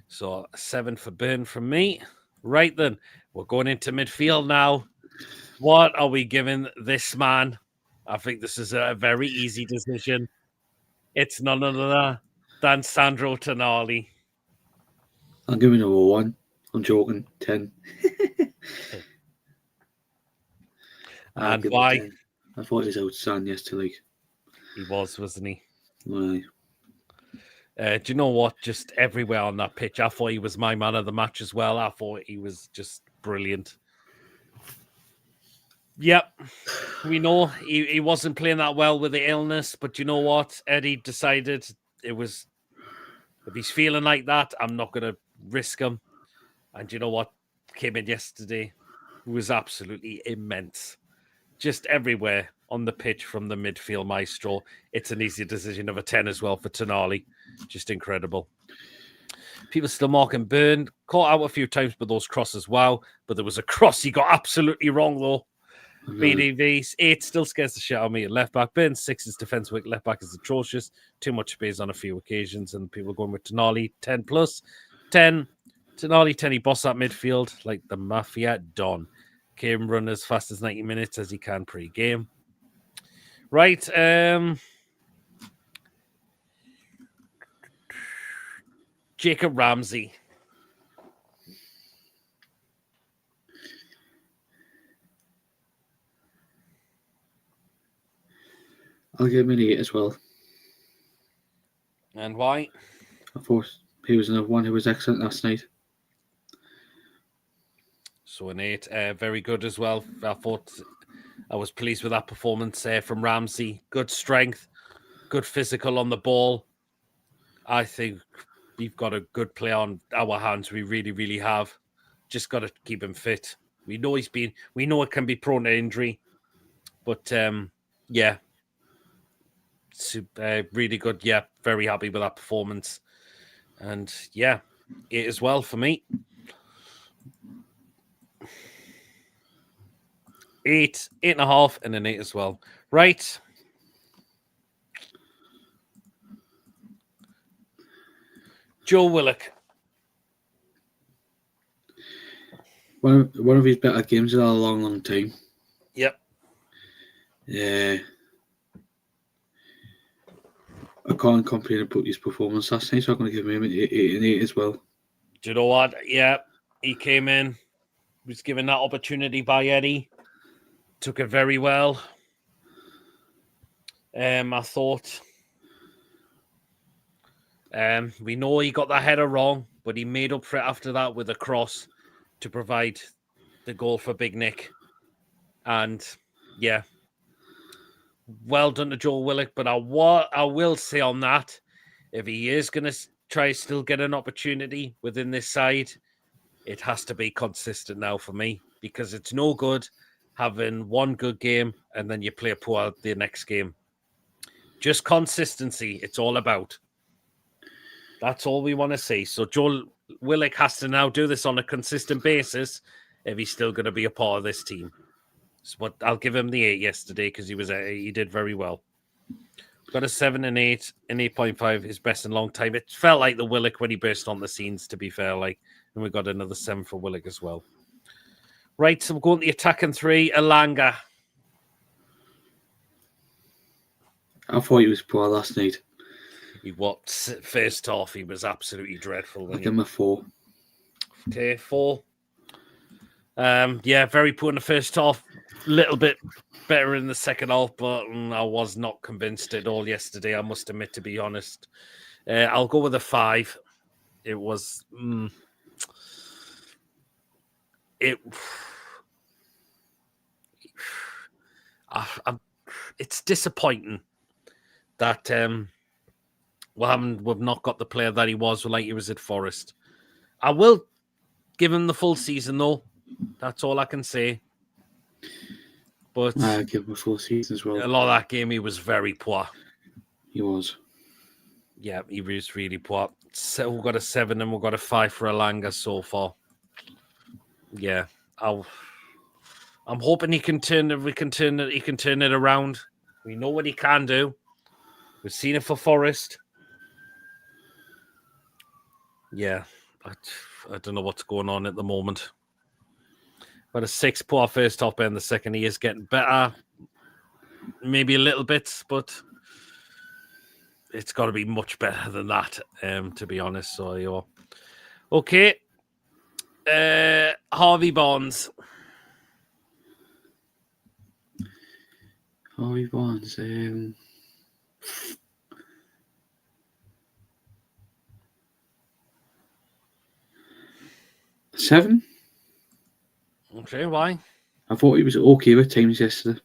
A: So 7 for Burn from me. Right then, we're going into midfield now. What are we giving this man? I think this is a very easy decision. It's none other than Sandro Tonali.
B: I'll give him a 1. I'm joking. 10.
A: And why?
B: I thought he was outstanding yesterday.
A: He was, wasn't he?
B: Aye.
A: Do you know what? Just everywhere on that pitch. I thought he was my man of the match as well. I thought he was just brilliant. Yep. We know he wasn't playing that well with the illness, but you know what? Eddie decided if he's feeling like that, I'm not going to risk him. And you know what? Came in yesterday. It was absolutely immense. Just everywhere on the pitch from the midfield maestro. It's an easy decision of a 10 as well for Tonali. Just incredible. People still marking Burn. Caught out a few times with those crosses. Wow. But there was a cross he got absolutely wrong, though. BDV 8 still scares the shit out of me at left back. Burn 6's defensive weak. Left back is atrocious. Too much space on a few occasions. And people going with Tonali 10 plus. 10. Tonali 10. He bossed that midfield like the Mafia Don. Came run as fast as 90 minutes as he can pre-game. Right. Jacob Ramsey.
B: I'll give him an 8 as well.
A: And why?
B: I thought he was another one who was excellent last night.
A: So an 8. Very good as well. I thought I was pleased with that performance from Ramsey. Good strength, good physical on the ball. I think we've got a good player on our hands. We really, really have. Just got to keep him fit. We know it can be prone to injury. But yeah. Really good. Yeah, very happy with that performance. And yeah, 8 as well for me. 8, 8.5, and an 8 as well. Right. Joe Willock.
B: One of his better games in a long, long time.
A: Yep.
B: Yeah. I can't complain about his performance last night, so I'm going to give him an 8 as well.
A: Do you know what? Yeah, he came in, was given that opportunity by Eddie, took it very well. I thought, we know he got that header wrong, but he made up for it after that with a cross to provide the goal for Big Nick. And yeah, well done to Joel Willock. But I will say on that, if he is going to try still get an opportunity within this side, it has to be consistent now for me, because it's no good having one good game and then you play poor the next game. Just consistency. It's all about. That's all we want to see. So Joel Willock has to now do this on a consistent basis if he's still going to be a part of this team. So I'll give him the 8 yesterday because he did very well. Got a 7 and 8, and 8.5, his best in a long time. It felt like the Willock when he burst on the scenes, to be fair. And we got another 7 for Willock as well. Right, so we're going to the attacking 3, Elanga.
B: I thought he was poor last night.
A: First half, he was absolutely dreadful.
B: I'll give him a 4.
A: Okay, 4. Very poor in the first half. Little bit better in the second half, but I was not convinced at all yesterday, I must admit, to be honest. I'll go with a 5. It was... it's disappointing that we've not got the player that he was like he was at Forest. I will give him the full season, though. That's all I can say. But
B: I give him a full season as well.
A: A lot of that game, he was very poor.
B: He was.
A: Yeah, he was really poor. So we've got a 7 and we've got a 5 for Elanga so far. Yeah, I'm hoping he can turn it around. We know what he can do. We've seen it for Forest. Yeah, I don't know what's going on at the moment. But a 6 poor first half and the second he is getting better. Maybe a little bit, but it's got to be much better than that, to be honest. So, yeah. Okay. Harvey Barnes.
B: Harvey Barnes. 7.
A: Okay, why?
B: I thought he was okay with times yesterday.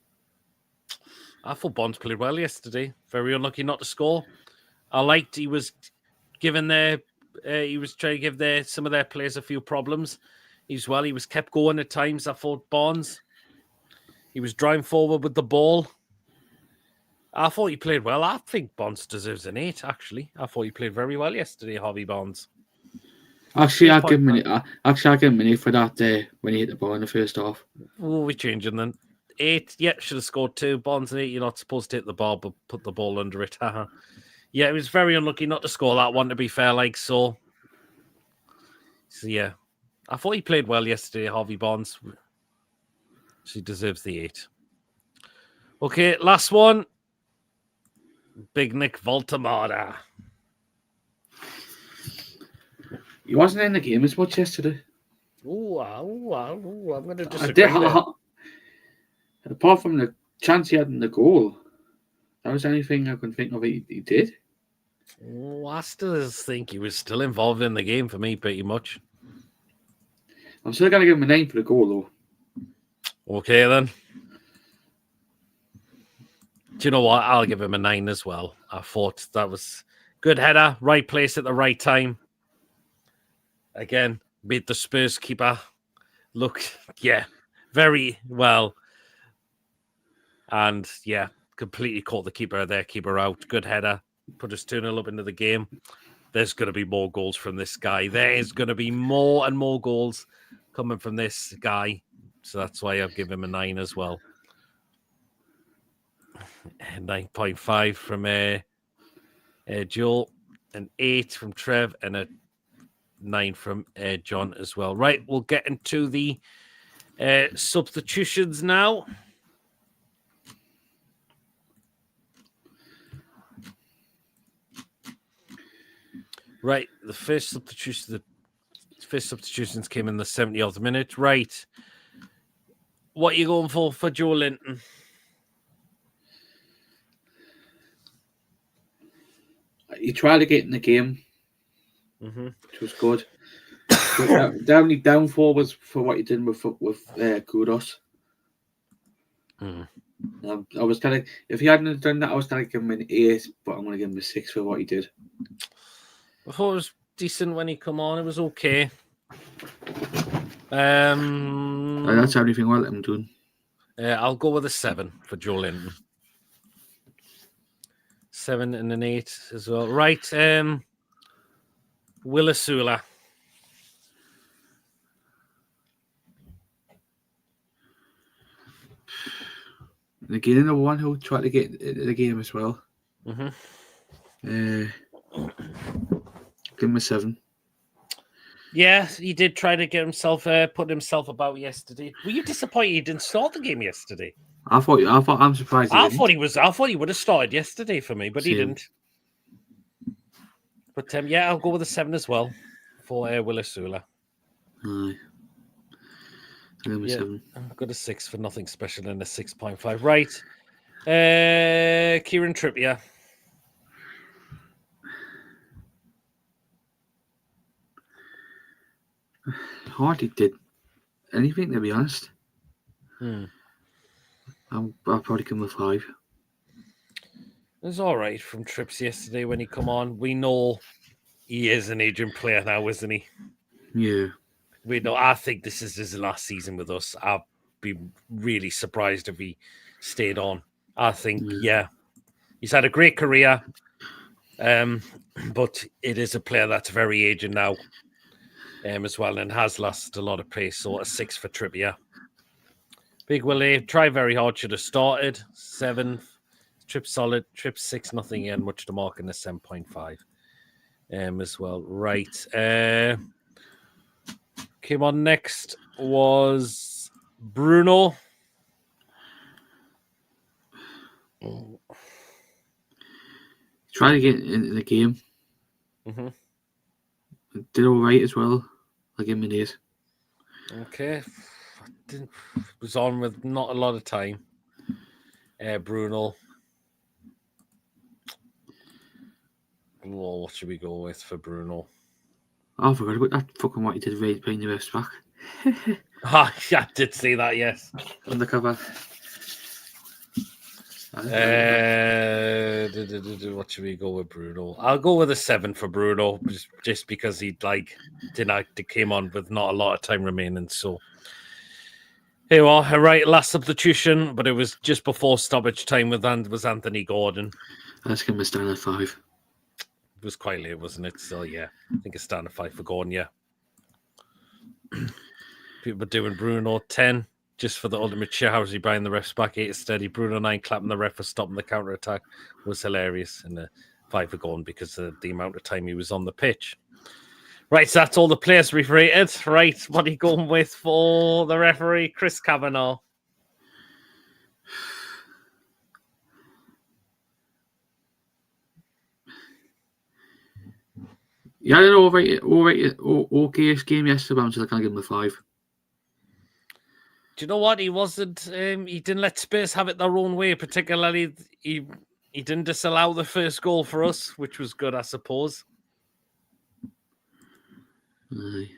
A: I thought Barnes played well yesterday. Very unlucky not to score. I liked he was giving he was trying to give some of their players a few problems. He was kept going at times. I thought Barnes. He was driving forward with the ball. I thought he played well. I think Barnes deserves an 8, actually. I thought he played very well yesterday, Harvey Barnes.
B: Actually, I'll give him an 8 for that when he hit the ball in the first half.
A: What are we changing then? 8, yeah, should have scored 2. Barnes an 8, you're not supposed to hit the ball, but put the ball under it. Yeah, it was very unlucky not to score that one, to be fair, so yeah. I thought he played well yesterday, Harvey Barnes. She deserves the 8. Okay, last one. Big Nick Woltemade.
B: He wasn't in the game as much yesterday.
A: I'm going to disagree.
B: Apart from the chance he had in the goal, that was anything I can think of he did.
A: I still think he was still involved in the game for me, pretty much.
B: I'm still going to give him a 9 for the goal, though.
A: Okay, then. Do you know what? I'll give him a 9 as well. I thought that was good header, right place at the right time. Again, made the Spurs keeper look, very well. And, completely caught the keeper out. Good header. Put us 2-0 up into the game. There's going to be more goals from this guy. There is going to be more and more goals coming from this guy. So that's why I'll give him a 9 as well. 9.5 from Joel, an 8 from Trev, and a 9 from John as well. Right, we'll get into the substitutions now. Right, the first substitutions came in the 70th minute. Right, what are you going for Joe Linton?
B: He tried to get in the game, which was good. But the only downfall was for what he did with Kudos. I was kind of, if he hadn't done that, I was going to give him an 8, but I'm going to give him a 6 for what he did.
A: I thought it was decent when he come on. It was okay.
B: That's everything well I'm doing.
A: I'll go with a 7 for Joe Linton. 7 and an 8 as well. Right. Willisula.
B: And again, another one who tried to get into the game as well.
A: Mm-hmm.
B: Give him a 7.
A: Yeah, he did try to get himself, put himself about yesterday. Were you disappointed he didn't start the game yesterday?
B: I'm surprised.
A: I thought he would have started yesterday for me, but he
B: Same.
A: didn't. But yeah, I'll go with a 7 as well for Willisula.
B: Aye. Give him a 7.
A: I've got a 6 for nothing special and a 6.5. Right. Kieran Trippier.
B: Hardly did anything, to be honest. I'll probably give him a 5.
A: It was all right from Trips yesterday when he come on. We know he is an aging player now, isn't he?
B: Yeah.
A: We know. I think this is his last season with us. I'll be really surprised if he stayed on. I think, he's had a great career, but it is a player that's very aging now as well and has lost a lot of pace. So a 6 for Trippier. Big Willie, try very hard, should have started. 7. Trip solid. Trip 6, nothing in, much to mark in a 7.5 as well. Right. Came on next was Bruno.
B: Tried to get into the game.
A: Mm-hmm.
B: Did all right as well. I'll give him an 8.
A: Okay. Was on with not a lot of time. Bruno. Well, what should we go with for Bruno?
B: Oh, I forgot about that fucking what he did right behind the ref's back.
A: I did see that, yes.
B: Undercover.
A: What should we go with Bruno? I'll go with a 7 for Bruno, just because he came on with not a lot of time remaining. So here we are. Right, last substitution, but it was just before stoppage time was Anthony Gordon.
B: Let's give him a standard 5.
A: It was quite late, wasn't it? So yeah, I think a standard 5 for Gordon. Yeah. People doing Bruno 10. Just for the ultimate cheer, how's he buying the refs back? 8 steady. Bruno 9 clapping the ref for stopping the counter attack was hilarious. And 5 for Gordon because of the amount of time he was on the pitch. Right, so that's all the players we've rated. Right, what are you going with for the referee, Chris Kavanagh?
B: Yeah, I don't know, okay-ish game yesterday, but I'm just going to give him a 5.
A: Do you know what? He wasn't. He didn't let Spurs have it their own way. Particularly, he didn't disallow the first goal for us, which was good, I suppose.
B: Aye.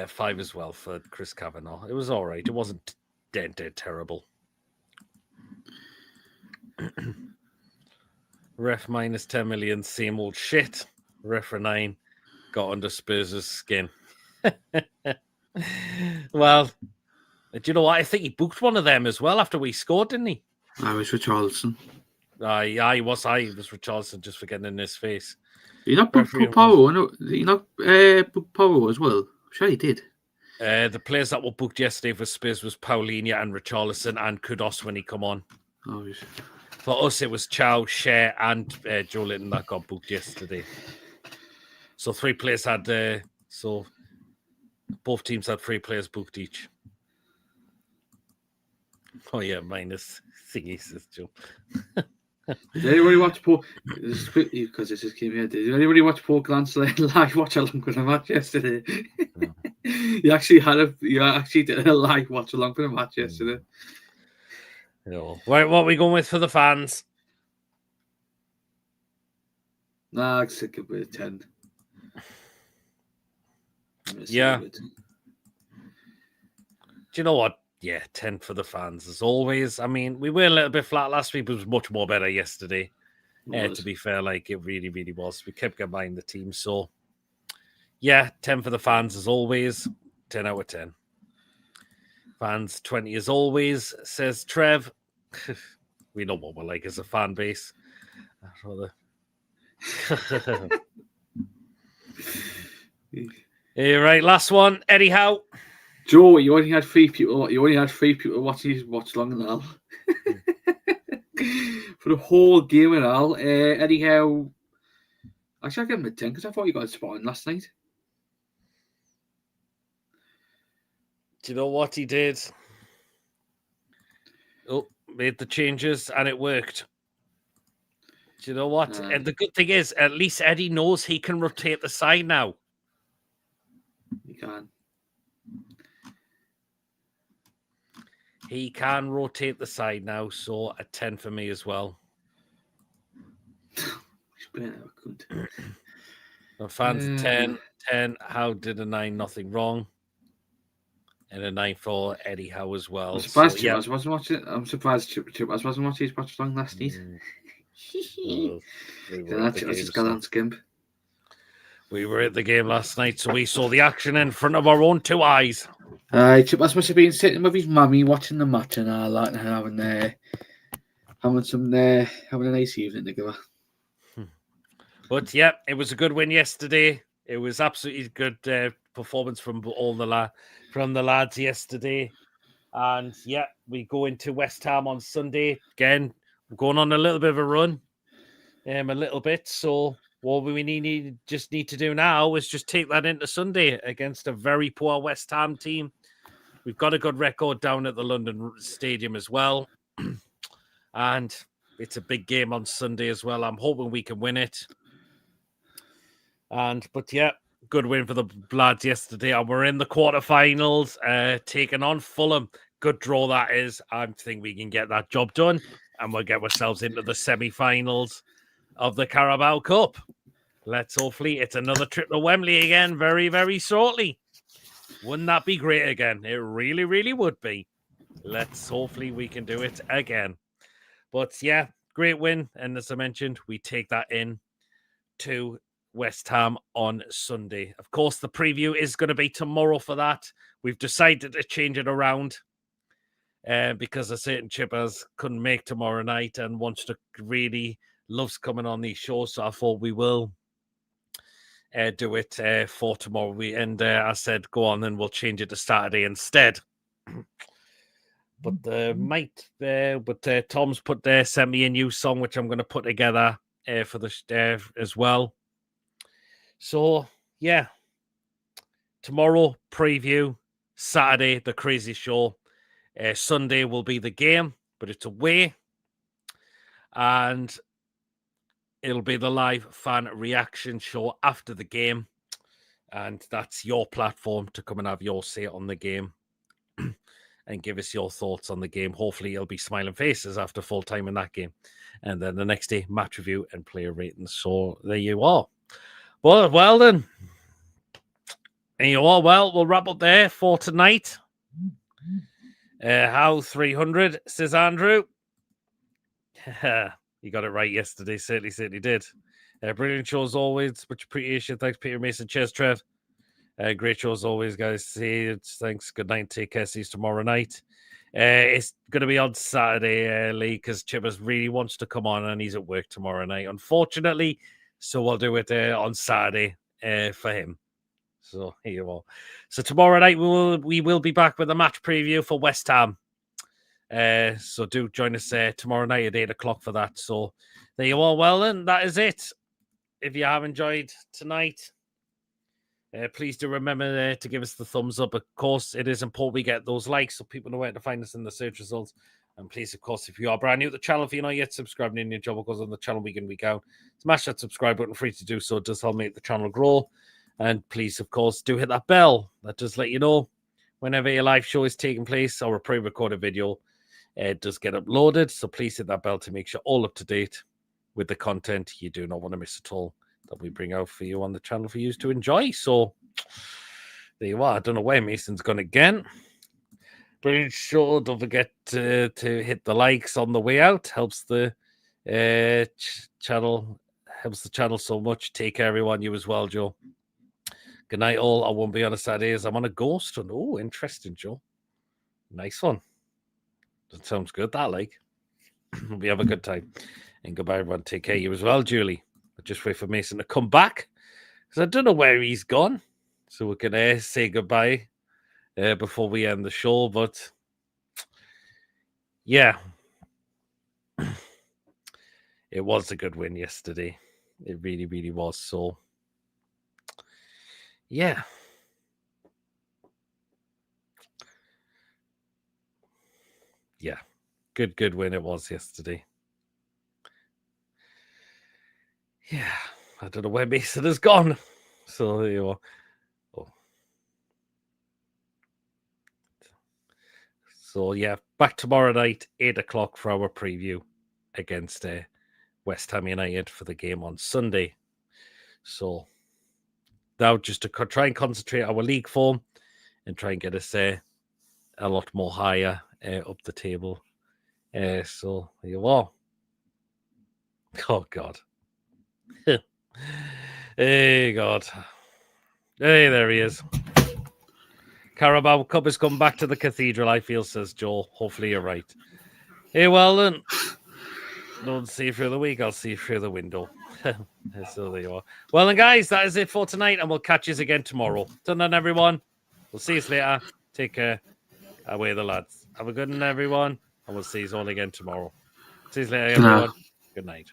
A: 5 as well for Chris Kavanagh. It was all right. It wasn't dead terrible. Ref minus 10 million, same old shit. Ref for 9 got under Spurs' skin. Well. Do you know what? I think he booked one of them as well after we scored, didn't he?
B: I was Richarlison.
A: He was Richarlison just for getting in his face.
B: You not booked Power? You not booked Power as well? I'm sure he did.
A: The players that were booked yesterday for Spurs was Paulinho and Richarlison and Kudos when he come on.
B: Oh, yes.
A: For us, it was Chow, Schär, and Joe Linton that got booked yesterday. So 3 players had. So both teams had 3 players booked each. Oh yeah, minus thingy, says Joe.
B: Did anybody watch Paul? Because this just came here. Did anybody watch Paul Glance live watch along with the match yesterday? No. You actually did a live watch along for the match yesterday.
A: No. Right, what are we going with for the fans?
B: Nah, I'd give it a 10.
A: Yeah. Do you know what? Yeah, 10 for the fans as always. I mean, we were a little bit flat last week, but it was much more better yesterday. To be fair, like it really, really was. We kept getting the team. So, yeah, 10 for the fans as always. 10 out of 10. Fans, 20 as always, says Trev. We know what we're like as a fan base. Right, last one. Eddie Howe.
B: Joe, you only had 3 people. You only had 3 people watch longer than Al. For the whole game and all. Eddie Howe. Actually, I give him a 10 because I thought you got a spot on last night.
A: Do you know what he did? Oh, made the changes and it worked. Do you know what? And the good thing is, at least Eddie knows he can rotate the side now.
B: He can.
A: He can rotate the side now, so a 10 for me as well. The fans 10. How did a 9? Nothing wrong. And a 9 for Eddie Howe as well.
B: I'm surprised Chip wasn't watching. I'm surprised Chip wasn't watching his watch long last night. That's just got on skimp.
A: We were at the game last night, so we saw the action in front of our own 2 eyes.
B: Chip must have been sitting with his mummy watching the match and all that, and having a nice evening together.
A: But yeah, it was a good win yesterday. It was absolutely good performance from the lads yesterday. And yeah, we go into West Ham on Sunday again. We're going on a little bit of a run, a little bit. So what we need to do now is just take that into Sunday against a very poor West Ham team. We've got a good record down at the London Stadium as well. And it's a big game on Sunday as well. I'm hoping we can win it. But yeah, good win for the lads yesterday. And we're in the quarterfinals, taking on Fulham. Good draw that is. I think we can get that job done. And we'll get ourselves into the semi-finals of the Carabao Cup. Hopefully it's another trip to Wembley again very, very shortly. Wouldn't that be great again? It really, really would be. Hopefully we can do it again. But yeah, great win. And as I mentioned, we take that in to West Ham on Sunday. Of course, the preview is going to be tomorrow for that. We've decided to change it around because a certain chippers couldn't make tomorrow night and loves coming on these shows. So I thought we will do it for tomorrow. I said, go on, and we'll change it to Saturday instead. But Tom's sent me a new song, which I'm going to put together for the as well. So yeah, tomorrow preview, Saturday the crazy show, Sunday will be the game, but it's away, and it'll be the live fan reaction show after the game. And that's your platform to come and have your say on the game and give us your thoughts on the game. Hopefully, it'll be smiling faces after full time in that game. And then the next day, match review and player ratings. So there you are. Well then. And you are we'll wrap up there for tonight. How 300, says Andrew. You got it right yesterday. Certainly did. Brilliant show as always. Much appreciation. Thanks, Peter Mason. Cheers, Trev. Great show as always, guys. See you. Thanks. Good night. Take care. See you tomorrow night. It's going to be on Saturday, Lee, because Chippers really wants to come on and he's at work tomorrow night, unfortunately. So we'll do it on Saturday for him. So here you are. So tomorrow night we will be back with a match preview for West Ham. So do join us tomorrow night at 8 o'clock for that. So there you are. Well then, that is it. If you have enjoyed tonight, please do remember to give us the thumbs up. Of course, it is important we get those likes so people know where to find us in the search results. And please, of course, if you are brand new to the channel, if you're not yet subscribed and your job goes on the channel week in, week out, smash that subscribe button, free to do so. It does help make the channel grow. And please, of course, do hit that bell. That does let you know whenever a live show is taking place or a pre-recorded video. It does get uploaded. So please hit that bell to make sure all up to date with the content you do not want to miss at all that we bring out for you on the channel for you to enjoy. So there you are. I don't know where Mason's gone again. Brilliant show. Don't forget to hit the likes on the way out. Helps the channel. Helps the channel so much. Take care, everyone. You as well, Joe. Good night, all. I won't be on a Saturday as I'm on a ghost run. Oh, interesting, Joe. Nice one. That sounds good, that, like. We have a good time. And goodbye, everyone. Take care. You as well, Julie. I'll just wait for Mason to come back because I don't know where he's gone. So we can say goodbye before we end the show. But yeah, it was a good win yesterday. It really, really was. So yeah. Yeah. Good win it was yesterday. Yeah. I don't know where Mason has gone. So there you are. Oh. So yeah, back tomorrow night, 8 o'clock for our preview against West Ham United for the game on Sunday. So now just to try and concentrate our league form and try and get us a lot more higher up the table. So there you are. Oh God. Hey God. Hey, there he is. Carabao Cup has come back to the cathedral, I feel, says Joel. Hopefully you're right. Hey, well then. Don't see you through the week, I'll see you through the window. So there you are. Well then, guys, that is it for tonight, and we'll catch you again tomorrow. Till then, everyone. We'll see you later. Take care. Away the lads. Have a good one, everyone. And we'll see you all again tomorrow. See you later, everyone. Good night.